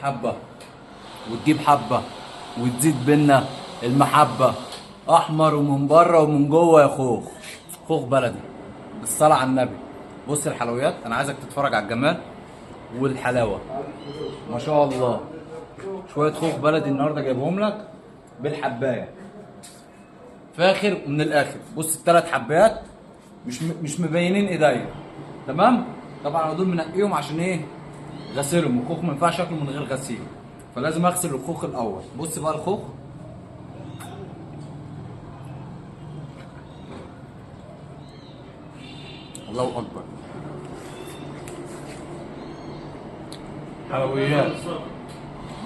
حبه وتجيب حبه وتزيد بينا المحبه، احمر ومن بره ومن جوه يا خوخ. خوخ بلدي بالصلاه على النبي. بص الحلويات، انا عايزك تتفرج على الجمال والحلاوه ما شاء الله. شويه خوخ بلدي النهارده جايبهم لك بالحبايه، فاخر من الاخر. بص الثلاث حبات مش مبينين ايديا، تمام. طبعا انا دول منقيهم عشان ايه؟ غسلهم. الخوخ ما ينفعش اكله من غير غسيل، فلازم اغسل الخوخ الاول. بص بقى الخوخ، الله اكبر. حلويات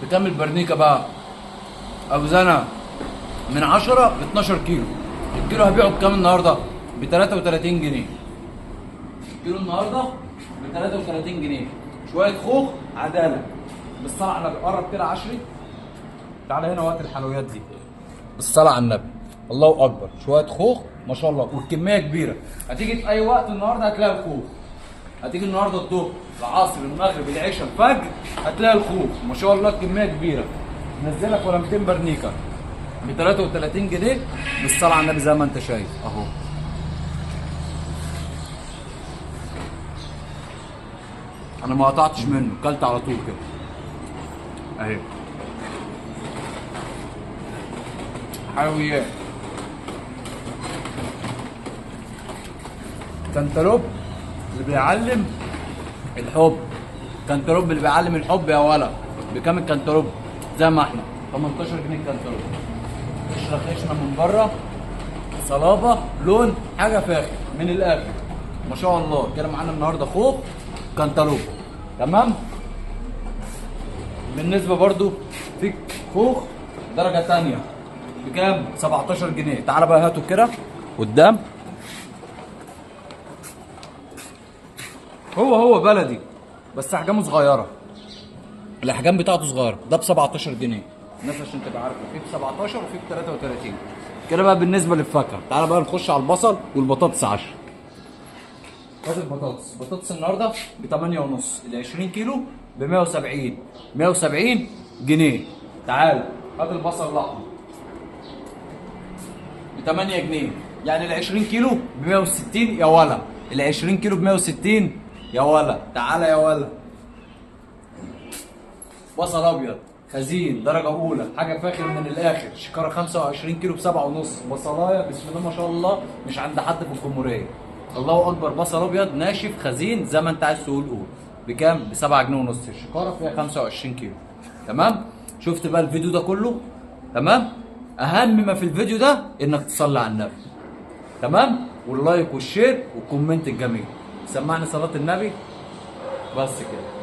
بكام البرنيكه بقى؟ اوزانها من 10 ل 12 كيلو. الكيلو هبيعه بكام النهارده؟ ب 33 جنيه. الكيلو النهارده ب 33 جنيه. شويه خوخ عداله بالصلاه على النبي. قرب كده عشري، تعالى هنا وقت الحلويات دي بالصلاه على النبي. الله اكبر. شويه خوخ ما شاء الله، والكميه كبيره. هتيجي في اي وقت النهارده هتلاقي الخوخ. هتيجي النهارده الظهر، العصر، المغرب، العشاء، الفجر، هتلاقي الخوخ ما شاء الله كميه كبيره. نزلك ولا 200 برنيكه ب 33 جنيه بالصلاه على النبي زي ما انت شايف اهو. انا ما قطعتش منه، كلت على طول كده اهي. حلويات كنتالوب اللي بيعلم الحب. كنتالوب اللي بيعلم الحب يا ولا. بكام الكنتالوب؟ زي ما احنا 18 جنيه الكنتالوب. قشره خشنه من بره، صلابه، لون حاجه فاخر من الاخر ما شاء الله. كده معانا النهارده خوخ كنتالوب، تمام. بالنسبه برضو في خوخ درجه ثانيه بكام؟ 17 جنيه. تعالى بقى هاتوا كده قدام. هو بلدي بس احجامه صغيره، الاحجام بتاعته صغيره. ده ب 17 جنيه الناس عشان تبقى عارفه، في ب 17 وفي ب 33 كده. بقى بالنسبه للفاكهه، تعالى بقى نخش على البصل والبطاطس. 10 هات البطاطس. البطاطس النهارده ب 8 ونص، ال 20 كيلو ب 170 جنيه. تعالى هات البصل الاحمر ب 8 جنيه، يعني ال 20 كيلو ب 160 يا ولا. ال 20 كيلو ب 160 يا ولا. تعالى يا ولا. بصل ابيض خزين درجه اولى، حاجه فاخر من الاخر. شكاره 25 كيلو ب 7 ونص. بصلايه بسم الله ما شاء الله مش عند حد في الجمهوريه. الله اكبر. بصل ابيض ناشف خزين زي ما انت عايز تقول قول. بكام؟ ب 7 جنيه ونص. الشكاره فيها 25 كيلو، تمام. شفت بقى الفيديو ده كله؟ تمام. اهم ما في الفيديو ده انك تصلي على النبي، تمام، واللايك والشير والكومنت الجميل. سمعني صلاه النبي بس كده.